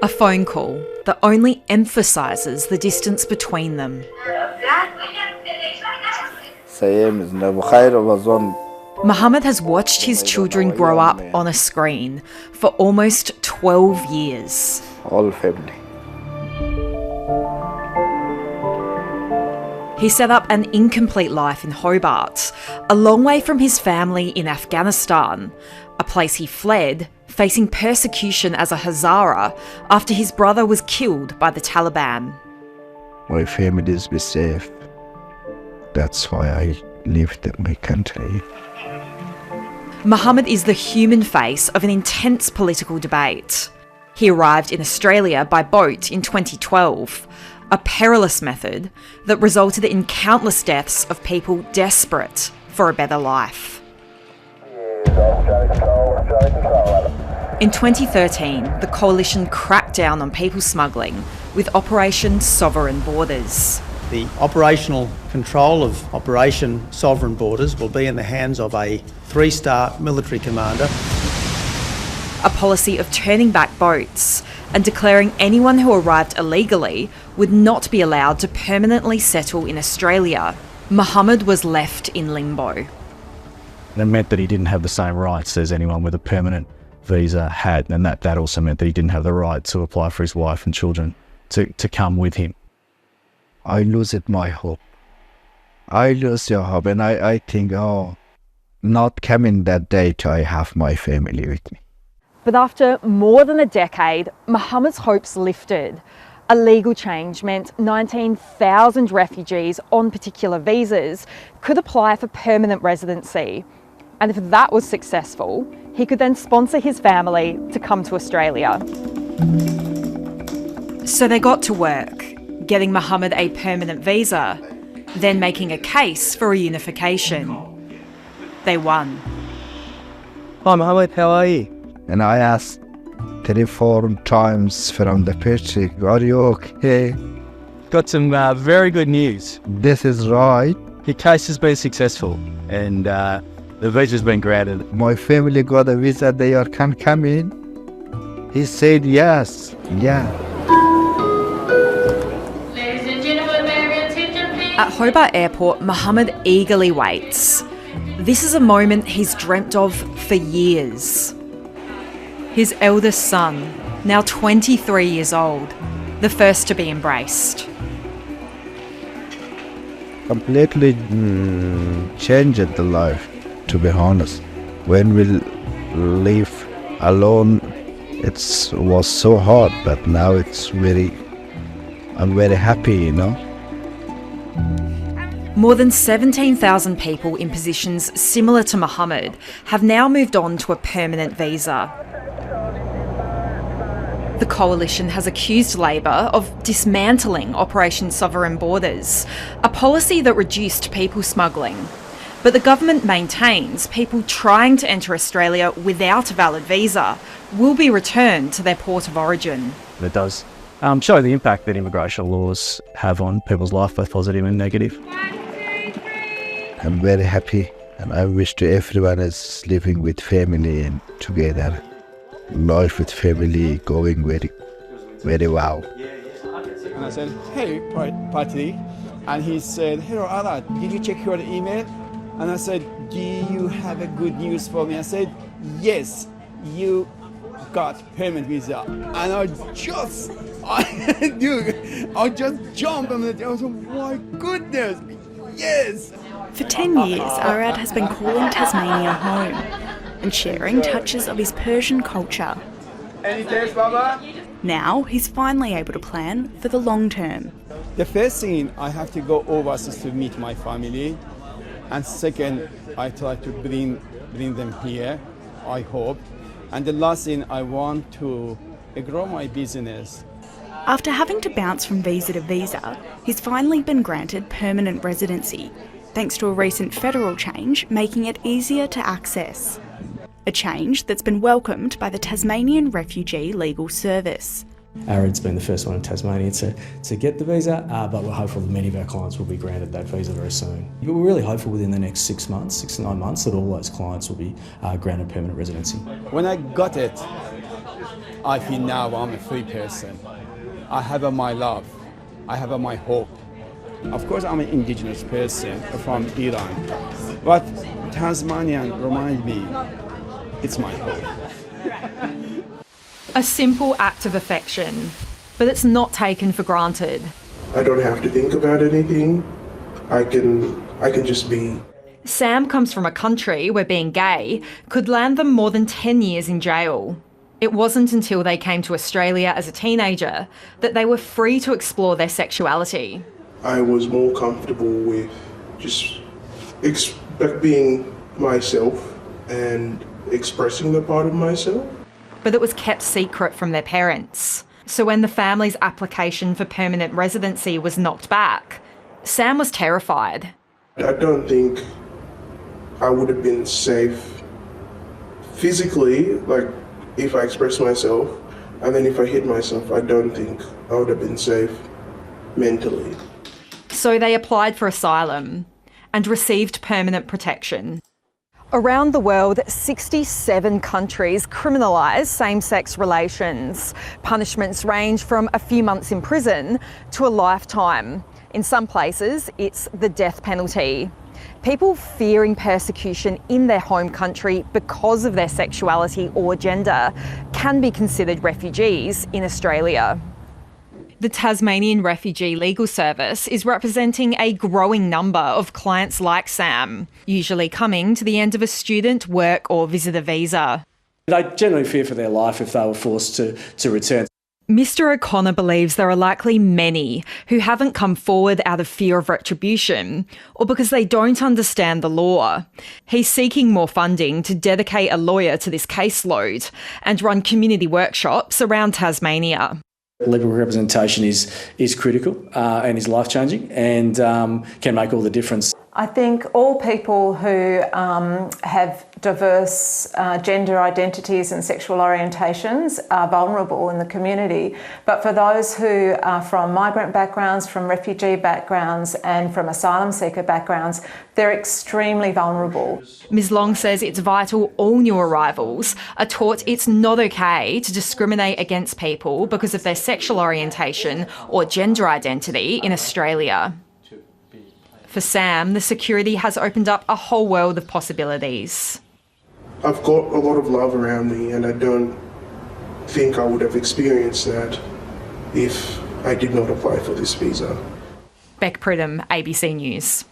A phone call that only emphasises the distance between them. Mohammed has watched his children grow up on a screen for almost 12 years. All family. He set up an incomplete life in Hobart, a long way from his family in Afghanistan, a place he fled, facing persecution as a Hazara after his brother was killed by the Taliban. My family is safe. That's why I lived in my country. Mohammed is the human face of an intense political debate. He arrived in Australia by boat in 2012, a perilous method that resulted in countless deaths of people desperate for a better life. In 2013, the coalition cracked down on people smuggling with Operation Sovereign Borders. The operational control of Operation Sovereign Borders will be in the hands of a 3-star military commander. A policy of turning back boats and declaring anyone who arrived illegally would not be allowed to permanently settle in Australia. Mohammed was left in limbo. That meant that he didn't have the same rights as anyone with a permanent visa had, and that also meant that he didn't have the right to apply for his wife and children to come with him. I lose my hope. I lose your hope, and I think, not coming that day till I have my family with me. But after more than a decade, Mohammed's hopes lifted. A legal change meant 19,000 refugees on particular visas could apply for permanent residency. And if that was successful, he could then sponsor his family to come to Australia. So they got to work, getting Mohammed a permanent visa, then making a case for reunification. They won. Hi Mohammed, how are you? And I asked 3-4 times from the picture, are you okay? Got some very good news. This is right. Your case has been successful and the visa's been granted. My family got a visa, they can come in. He said yes, yeah. Ladies and gentlemen, may I have your attention, please? At Hobart Airport, Mohammed eagerly waits. This is a moment he's dreamt of for years. His eldest son, now 23 years old, the first to be embraced. Completely changed the life, to be honest. When we live alone, it was so hard, but now I'm very happy, you know. More than 17,000 people in positions similar to Mohammed have now moved on to a permanent visa. The coalition has accused Labor of dismantling Operation Sovereign Borders, a policy that reduced people smuggling. But the government maintains people trying to enter Australia without a valid visa will be returned to their port of origin. It does show the impact that immigration laws have on people's life, both positive and negative. I'm very happy, and I wish to everyone is living with family and together. Life with family going very, very well. And I said, hey, Patty. And he said, hello, Anna, did you check your email? And I said, do you have a good news for me? I said, yes, you got permanent visa. And I just jumped on it. I was like, my goodness, yes. For 10 years, Arad has been calling Tasmania home and sharing touches of his Persian culture. Any thanks, Baba? Now he's finally able to plan for the long term. The first thing, I have to go overseas to meet my family. And second, I try to bring them here, I hope. And the last thing, I want to grow my business. After having to bounce from visa to visa, he's finally been granted permanent residency, thanks to a recent federal change making it easier to access. A change that's been welcomed by the Tasmanian Refugee Legal Service. Arad's been the first one in Tasmania to get the visa, but we're hopeful that many of our clients will be granted that visa very soon. But we're really hopeful within the next 6 to 9 months, that all those clients will be granted permanent residency. When I got it, I feel now I'm a free person. I have my love. I have my hope. Of course, I'm an indigenous person from Iran, but Tasmanian reminds me it's my home. A simple act of affection, but it's not taken for granted. I don't have to think about anything. I can just be. Sam comes from a country where being gay could land them more than 10 years in jail. It wasn't until they came to Australia as a teenager that they were free to explore their sexuality. I was more comfortable with just being myself and expressing the part of myself. But it was kept secret from their parents. So when the family's application for permanent residency was knocked back, Sam was terrified. I don't think I would have been safe physically, like if I expressed myself, and then if I hid myself, I don't think I would have been safe mentally. So they applied for asylum and received permanent protection. Around the world, 67 countries criminalise same-sex relations. Punishments range from a few months in prison to a lifetime. In some places, it's the death penalty. People fearing persecution in their home country because of their sexuality or gender can be considered refugees in Australia. The Tasmanian Refugee Legal Service is representing a growing number of clients like Sam, usually coming to the end of a student, work or visitor visa. They generally fear for their life if they were forced to return. Mr O'Connor believes there are likely many who haven't come forward out of fear of retribution or because they don't understand the law. He's seeking more funding to dedicate a lawyer to this caseload and run community workshops around Tasmania. Legal representation is critical and is life-changing and can make all the difference. I think all people who have diverse gender identities and sexual orientations are vulnerable in the community. But for those who are from migrant backgrounds, from refugee backgrounds and from asylum seeker backgrounds, they're extremely vulnerable. Ms Long says it's vital all new arrivals are taught it's not okay to discriminate against people because of their sexual orientation or gender identity in Australia. For Sam, the security has opened up a whole world of possibilities. I've got a lot of love around me and I don't think I would have experienced that if I did not apply for this visa. Beck Pridham, ABC News.